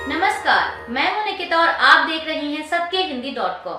नमस्कार, मैं हूं निकिता और आप देख रहे हैं सत्यहिंदी.com।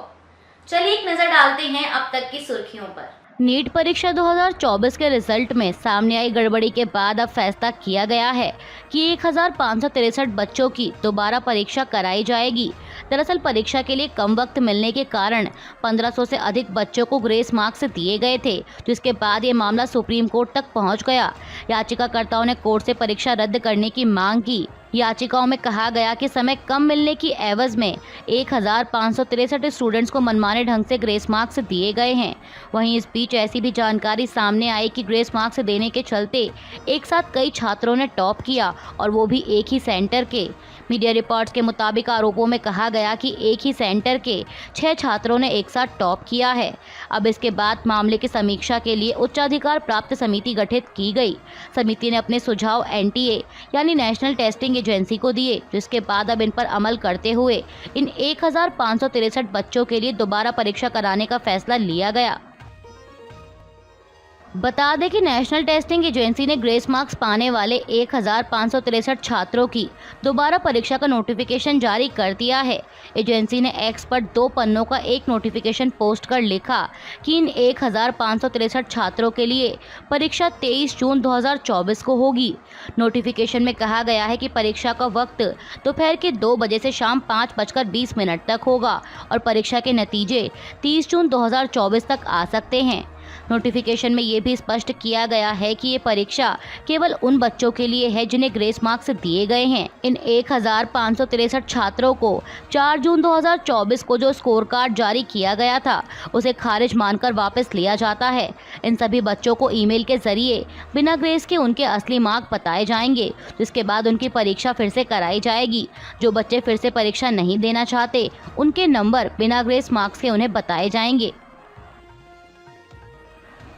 चलिए एक नजर डालते हैं अब तक की सुर्खियों पर। नीट परीक्षा 2024 के रिजल्ट में सामने आई गड़बड़ी के बाद अब फैसला किया गया है कि 1563 बच्चों की दोबारा परीक्षा कराई जाएगी। दरअसल परीक्षा के लिए कम वक्त मिलने के कारण 1500 से अधिक बच्चों को ग्रेस मार्क्स दिए गए थे, जिसके बाद ये मामला सुप्रीम कोर्ट तक पहुंच गया। याचिकाकर्ताओं ने कोर्ट से परीक्षा रद्द करने की मांग की। याचिकाओं में कहा गया कि समय कम मिलने की एवज में 1563 स्टूडेंट्स को मनमाने ढंग से ग्रेस मार्क्स दिए गए हैं। वहीं इस बीच ऐसी भी जानकारी सामने आई कि ग्रेस मार्क्स देने के चलते एक साथ कई छात्रों ने टॉप किया, और वो भी एक ही सेंटर के। मीडिया रिपोर्ट्स के मुताबिक आरोपों में कहा गया कि एक ही सेंटर के 6 छात्रों ने एक साथ टॉप किया है। अब इसके बाद मामले की समीक्षा के लिए उच्चाधिकार प्राप्त समिति गठित की गई। समिति ने अपने सुझाव NTA यानी नेशनल टेस्टिंग एजेंसी को दिए, जिसके बाद अब इन पर अमल करते हुए इन 1563 बच्चों के लिए दोबारा परीक्षा कराने का फैसला लिया गया। बता दें कि नेशनल टेस्टिंग एजेंसी ने ग्रेस मार्क्स पाने वाले 1563 छात्रों की दोबारा परीक्षा का नोटिफिकेशन जारी कर दिया है। एजेंसी ने एक्स पर 2 पन्नों का एक नोटिफिकेशन पोस्ट कर लिखा कि इन 1563 छात्रों के लिए परीक्षा 23 जून 2024 को होगी। नोटिफिकेशन में कहा गया है कि परीक्षा का वक्त दोपहर के 2 बजे से शाम 5:20 तक होगा और परीक्षा के नतीजे 30 जून 2024 तक आ सकते हैं। नोटिफिकेशन में ये भी स्पष्ट किया गया है कि ये परीक्षा केवल उन बच्चों के लिए है जिन्हें ग्रेस मार्क्स दिए गए हैं। इन 1563 छात्रों को 4 जून 2024 को जो स्कोर कार्ड जारी किया गया था उसे खारिज मानकर वापस लिया जाता है। इन सभी बच्चों को ईमेल के जरिए बिना ग्रेस के उनके असली मार्क बताए जाएंगे, जिसके बाद उनकी परीक्षा फिर से कराई जाएगी। जो बच्चे फिर से परीक्षा नहीं देना चाहते उनके नंबर बिना ग्रेस मार्क्स के उन्हें बताए जाएंगे।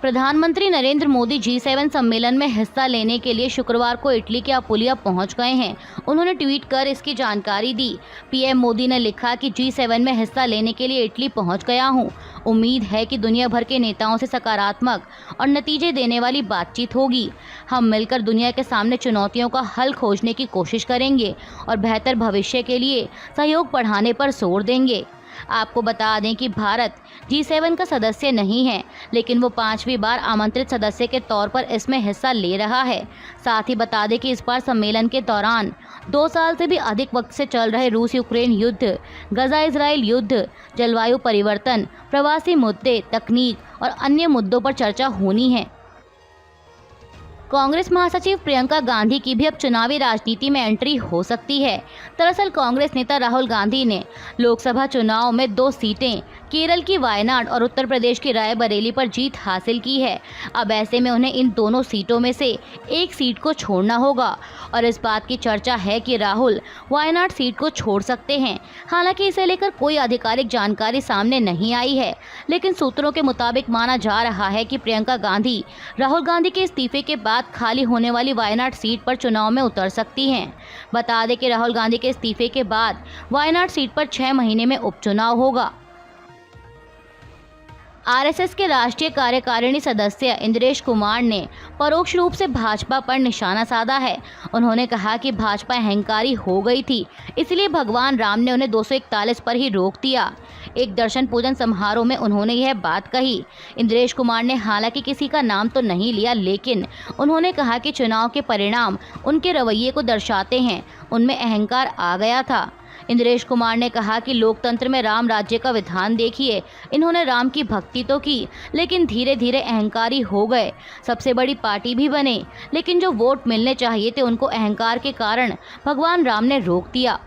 प्रधानमंत्री नरेंद्र मोदी G7 सम्मेलन में हिस्सा लेने के लिए शुक्रवार को इटली के अपुलिया पहुंच गए हैं। उन्होंने ट्वीट कर इसकी जानकारी दी। पीएम मोदी ने लिखा कि G7 में हिस्सा लेने के लिए इटली पहुंच गया हूं। उम्मीद है कि दुनिया भर के नेताओं से सकारात्मक और नतीजे देने वाली बातचीत होगी। हम मिलकर दुनिया के सामने चुनौतियों का हल खोजने की कोशिश करेंगे और बेहतर भविष्य के लिए सहयोग बढ़ाने पर जोर देंगे। आपको बता दें कि भारत G7 का सदस्य नहीं है, लेकिन वो 5वीं बार आमंत्रित सदस्य के तौर पर इसमें हिस्सा ले रहा है। साथ ही बता दें कि इस बार सम्मेलन के दौरान 2 साल से भी अधिक वक्त से चल रहे रूस यूक्रेन युद्ध, गजा इजराइल युद्ध, जलवायु परिवर्तन, प्रवासी मुद्दे, तकनीक और अन्य मुद्दों पर चर्चा होनी है। कांग्रेस महासचिव प्रियंका गांधी की भी अब चुनावी राजनीति में एंट्री हो सकती है। दरअसल कांग्रेस नेता राहुल गांधी ने लोकसभा चुनाव में 2 सीटें केरल की वायनाड और उत्तर प्रदेश की रायबरेली पर जीत हासिल की है। अब ऐसे में उन्हें इन दोनों सीटों में से एक सीट को छोड़ना होगा और इस बात की चर्चा है कि राहुल वायनाड सीट को छोड़ सकते हैं। हालांकि इसे लेकर कोई आधिकारिक जानकारी सामने नहीं आई है, लेकिन सूत्रों के मुताबिक माना जा रहा है कि प्रियंका गांधी राहुल गांधी के इस्तीफे के बाद खाली होने वाली वायनाड सीट पर चुनाव में उतर सकती हैं। बता दें कि राहुल गांधी के इस्तीफे के बाद वायनाड सीट पर 6 महीने में उपचुनाव होगा। आरएसएस के राष्ट्रीय कार्यकारिणी सदस्य इंद्रेश कुमार ने परोक्ष रूप से भाजपा पर निशाना साधा है। उन्होंने कहा कि भाजपा अहंकारी हो गई थी, इसलिए भगवान राम ने उन्हें 241 पर ही रोक दिया। एक दर्शन पूजन समारोह में उन्होंने यह बात कही। इंद्रेश कुमार ने हालांकि किसी का नाम तो नहीं लिया, लेकिन उन्होंने कहा कि चुनाव के परिणाम उनके रवैये को दर्शाते हैं, उनमें अहंकार आ गया था। इंद्रेश कुमार ने कहा कि लोकतंत्र में राम राज्य का विधान देखिए, इन्होंने राम की भक्ति तो की, लेकिन धीरे धीरे अहंकारी हो गए। सबसे बड़ी पार्टी भी बने, लेकिन जो वोट मिलने चाहिए थे उनको अहंकार के कारण भगवान राम ने रोक दिया।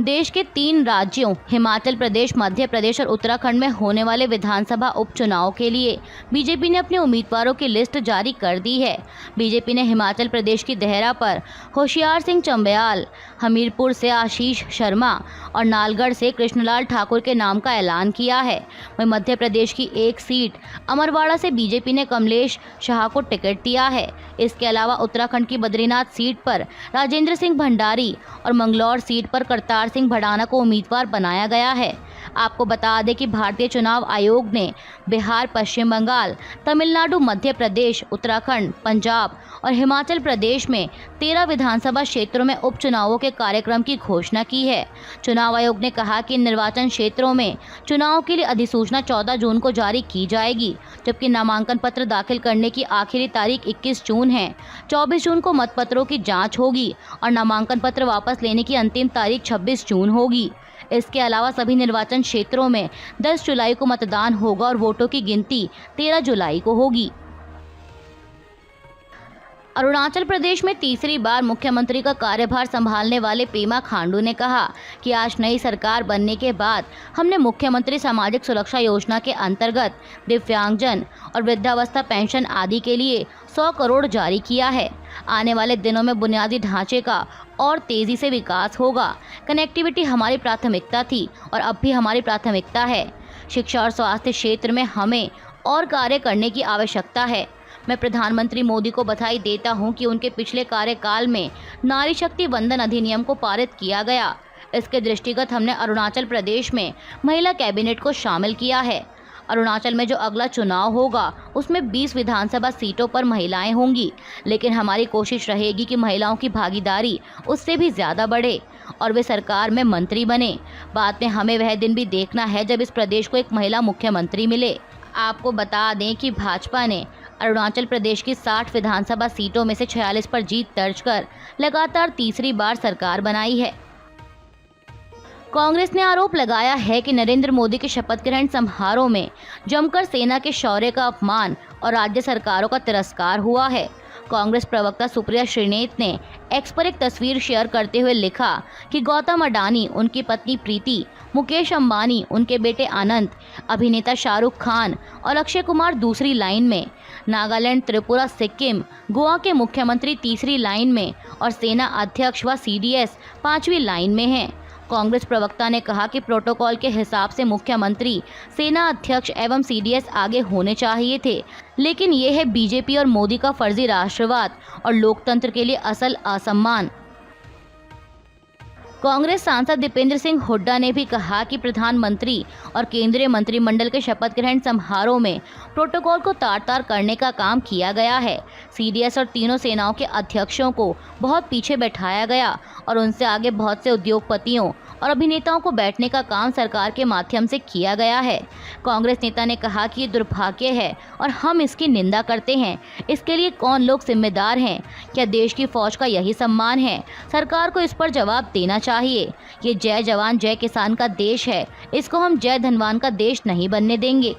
देश के 3 राज्यों हिमाचल प्रदेश, मध्य प्रदेश और उत्तराखंड में होने वाले विधानसभा उपचुनाव के लिए बीजेपी ने अपने उम्मीदवारों की लिस्ट जारी कर दी है। बीजेपी ने हिमाचल प्रदेश की देहरा पर होशियार सिंह चंबयाल, हमीरपुर से आशीष शर्मा और नालगढ़ से कृष्णलाल ठाकुर के नाम का ऐलान किया है। वहीं मध्य प्रदेश की एक सीट अमरवाड़ा से बीजेपी ने कमलेश शाह को टिकट दिया है। इसके अलावा उत्तराखंड की बद्रीनाथ सीट पर राजेंद्र सिंह भंडारी और मंगलौर सीट पर करतार तुषार सिंह भड़ाना को उम्मीदवार बनाया गया है। आपको बता दें कि भारतीय चुनाव आयोग ने बिहार, पश्चिम बंगाल, तमिलनाडु, मध्य प्रदेश, उत्तराखंड, पंजाब और हिमाचल प्रदेश में 13 विधानसभा क्षेत्रों में उपचुनावों के कार्यक्रम की घोषणा की है। चुनाव आयोग ने कहा कि इन निर्वाचन क्षेत्रों में चुनाव के लिए अधिसूचना 14 जून को जारी की जाएगी, जबकि नामांकन पत्र दाखिल करने की आखिरी तारीख 21 जून है। 24 जून को मतपत्रों की जाँच होगी और नामांकन पत्र वापस लेने की अंतिम तारीख 26 जून होगी। इसके अलावा सभी निर्वाचन क्षेत्रों में 10 जुलाई को मतदान होगा और वोटों की गिनती 13 जुलाई को होगी। अरुणाचल प्रदेश में तीसरी बार मुख्यमंत्री का कार्यभार संभालने वाले पेमा खांडू ने कहा कि आज नई सरकार बनने के बाद हमने मुख्यमंत्री सामाजिक सुरक्षा योजना के अंतर्गत दिव्यांगजन और वृद्धावस्था पेंशन आदि के लिए 100 करोड़ जारी किया है। आने वाले दिनों में बुनियादी ढांचे का और तेजी से विकास होगा। कनेक्टिविटी हमारी प्राथमिकता थी और अब भी हमारी प्राथमिकता है। शिक्षा और स्वास्थ्य क्षेत्र में हमें और कार्य करने की आवश्यकता है। मैं प्रधानमंत्री मोदी को बधाई देता हूं कि उनके पिछले कार्यकाल में नारी शक्ति वंदन अधिनियम को पारित किया गया। इसके दृष्टिगत हमने अरुणाचल प्रदेश में महिला कैबिनेट को शामिल किया है। अरुणाचल में जो अगला चुनाव होगा उसमें 20 विधानसभा सीटों पर महिलाएं होंगी, लेकिन हमारी कोशिश रहेगी कि महिलाओं की भागीदारी उससे भी ज़्यादा बढ़े और वे सरकार में मंत्री बने। बाद में हमें वह दिन भी देखना है जब इस प्रदेश को एक महिला मुख्यमंत्री मिले। आपको बता दें कि भाजपा ने अरुणाचल प्रदेश की 60 विधानसभा सीटों में से 46 पर जीत दर्ज कर लगातार तीसरी बार सरकार बनाई है। कांग्रेस ने आरोप लगाया है कि नरेंद्र मोदी के शपथ ग्रहण समारोह में जमकर सेना के शौर्य का अपमान और राज्य सरकारों का तिरस्कार हुआ है। कांग्रेस प्रवक्ता सुप्रिया श्रीनेत ने एक्स पर एक तस्वीर शेयर करते हुए लिखा कि गौतम अडानी, उनकी पत्नी प्रीति, मुकेश अंबानी, उनके बेटे आनंद, अभिनेता शाहरुख खान और अक्षय कुमार दूसरी लाइन में, नागालैंड, त्रिपुरा, सिक्किम, गोवा के मुख्यमंत्री तीसरी लाइन में और सेना अध्यक्ष व सीडीएस 5वीं लाइन में हैं। कांग्रेस प्रवक्ता ने कहा कि प्रोटोकॉल के हिसाब से मुख्यमंत्री, सेना अध्यक्ष एवं सीडीएस आगे होने चाहिए थे, लेकिन ये है बीजेपी और मोदी का फर्जी राष्ट्रवाद और लोकतंत्र के लिए असल असम्मान। कांग्रेस सांसद दीपेंद्र सिंह हुड्डा ने भी कहा कि प्रधानमंत्री और केंद्रीय मंत्रिमंडल के शपथ ग्रहण समारोह में प्रोटोकॉल को तार-तार करने का काम किया गया है। सीडीएस और तीनों सेनाओं के अध्यक्षों को बहुत पीछे बैठाया गया और उनसे आगे बहुत से उद्योगपतियों और अभिनेताओं को बैठने का काम सरकार के माध्यम से किया गया है। कांग्रेस नेता ने कहा कि ये दुर्भाग्य है और हम इसकी निंदा करते हैं। इसके लिए कौन लोग जिम्मेदार हैं? क्या देश की फौज का यही सम्मान है? सरकार को इस पर जवाब देना चाहिए। ये जय जवान जय किसान का देश है, इसको हम जय धनवान का देश नहीं बनने देंगे।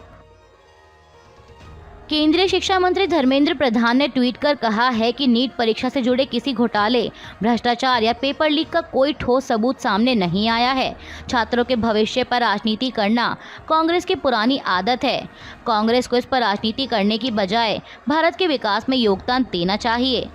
केंद्रीय शिक्षा मंत्री धर्मेंद्र प्रधान ने ट्वीट कर कहा है कि नीट परीक्षा से जुड़े किसी घोटाले, भ्रष्टाचार या पेपर लीक का कोई ठोस सबूत सामने नहीं आया है। छात्रों के भविष्य पर राजनीति करना कांग्रेस की पुरानी आदत है। कांग्रेस को इस पर राजनीति करने की बजाय भारत के विकास में योगदान देना चाहिए।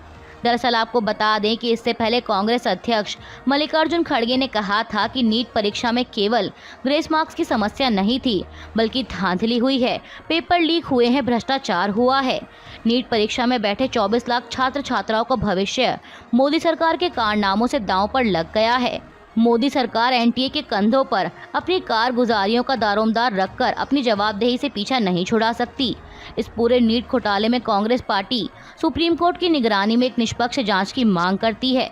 दरअसल आपको बता दें कि इससे पहले कांग्रेस अध्यक्ष मल्लिकार्जुन खड़गे ने कहा था कि नीट परीक्षा में केवल ग्रेस मार्क्स की समस्या नहीं थी, बल्कि धांधली हुई है, पेपर लीक हुए हैं, भ्रष्टाचार हुआ है। नीट परीक्षा में बैठे 24 लाख छात्र छात्राओं का भविष्य मोदी सरकार के कारनामों से दांव पर लग गया है। मोदी सरकार एनटीए के कंधों पर अपनी कारगुजारियों का दारोमदार रखकर अपनी जवाबदेही से पीछा नहीं छुड़ा सकती। इस पूरे नीट घोटाले में कांग्रेस पार्टी सुप्रीम कोर्ट की निगरानी में एक निष्पक्ष जांच की मांग करती है।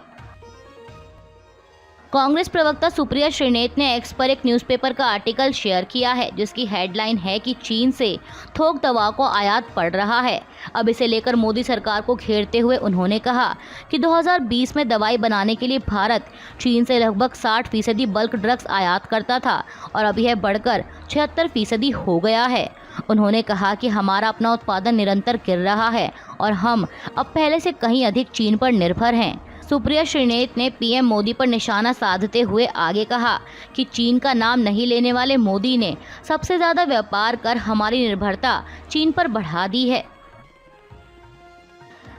कांग्रेस प्रवक्ता सुप्रिया श्रीनेत ने एक्स पर एक न्यूज़पेपर का आर्टिकल शेयर किया है, जिसकी हेडलाइन है कि चीन से थोक दवा को आयात पड़ रहा है। अब इसे लेकर मोदी सरकार को घेरते हुए उन्होंने कहा कि 2020 में दवाई बनाने के लिए भारत चीन से लगभग 60% बल्क ड्रग्स आयात करता था और अब यह बढ़कर 76% हो गया है। उन्होंने कहा कि हमारा अपना उत्पादन निरंतर गिर रहा है और हम अब पहले से कहीं अधिक चीन पर निर्भर हैं। सुप्रिया श्रीनेत ने पीएम मोदी पर निशाना साधते हुए आगे कहा कि चीन का नाम नहीं लेने वाले मोदी ने सबसे ज़्यादा व्यापार कर हमारी निर्भरता चीन पर बढ़ा दी है।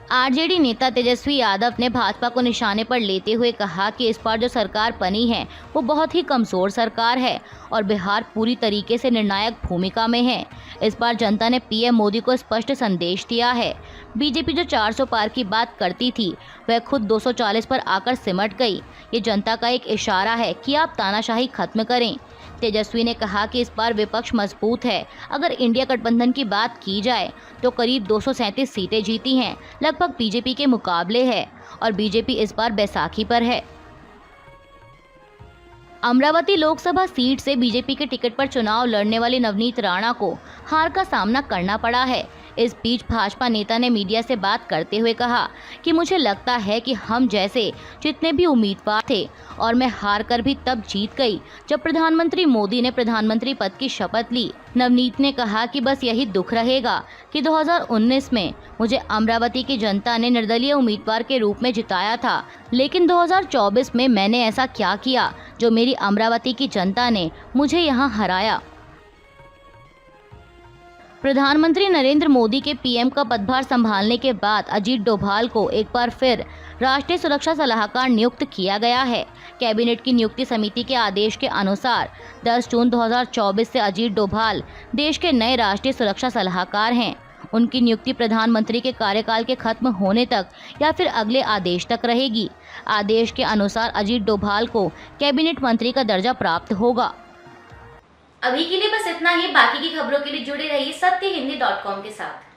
आरजेडी नेता तेजस्वी यादव ने भाजपा को निशाने पर लेते हुए कहा कि इस बार जो सरकार बनी है वो बहुत ही कमजोर सरकार है और बिहार पूरी तरीके से निर्णायक भूमिका में है। इस बार जनता ने पीएम मोदी को स्पष्ट संदेश दिया है। बीजेपी जो 400 पार की बात करती थी वह खुद 240 पर आकर सिमट गई। ये जनता का एक इशारा है कि आप तानाशाही खत्म करें। तेजस्वी ने कहा कि इस बार विपक्ष मजबूत है। अगर इंडिया गठबंधन की बात की जाए तो करीब 237 सीटें जीती हैं, लगभग बीजेपी के मुकाबले है और बीजेपी इस बार बैसाखी पर है। अमरावती लोकसभा सीट से बीजेपी के टिकट पर चुनाव लड़ने वाले नवनीत राणा को हार का सामना करना पड़ा है। इस बीच भाजपा नेता ने मीडिया से बात करते हुए कहा कि मुझे लगता है कि हम जैसे जितने भी उम्मीदवार थे और मैं हार कर भी तब जीत गई जब प्रधानमंत्री मोदी ने प्रधानमंत्री पद की शपथ ली। नवनीत ने कहा कि बस यही दुख रहेगा कि 2019 में मुझे अमरावती की जनता ने निर्दलीय उम्मीदवार के रूप में जिताया था, लेकिन 2024 में मैंने ऐसा क्या किया जो मेरी अमरावती की जनता ने मुझे यहाँ हराया। प्रधानमंत्री नरेंद्र मोदी के पीएम का पदभार संभालने के बाद अजीत डोभाल को एक बार फिर राष्ट्रीय सुरक्षा सलाहकार नियुक्त किया गया है। कैबिनेट की नियुक्ति समिति के आदेश के अनुसार 10 जून 2024 से अजीत डोभाल देश के नए राष्ट्रीय सुरक्षा सलाहकार हैं। उनकी नियुक्ति प्रधानमंत्री के कार्यकाल के खत्म होने तक या फिर अगले आदेश तक रहेगी। आदेश के अनुसार अजीत डोभाल को कैबिनेट मंत्री का दर्जा प्राप्त होगा। अभी के लिए बस इतना ही। बाकी की खबरों के लिए जुड़े रहिए सत्यहिंदी.com के साथ।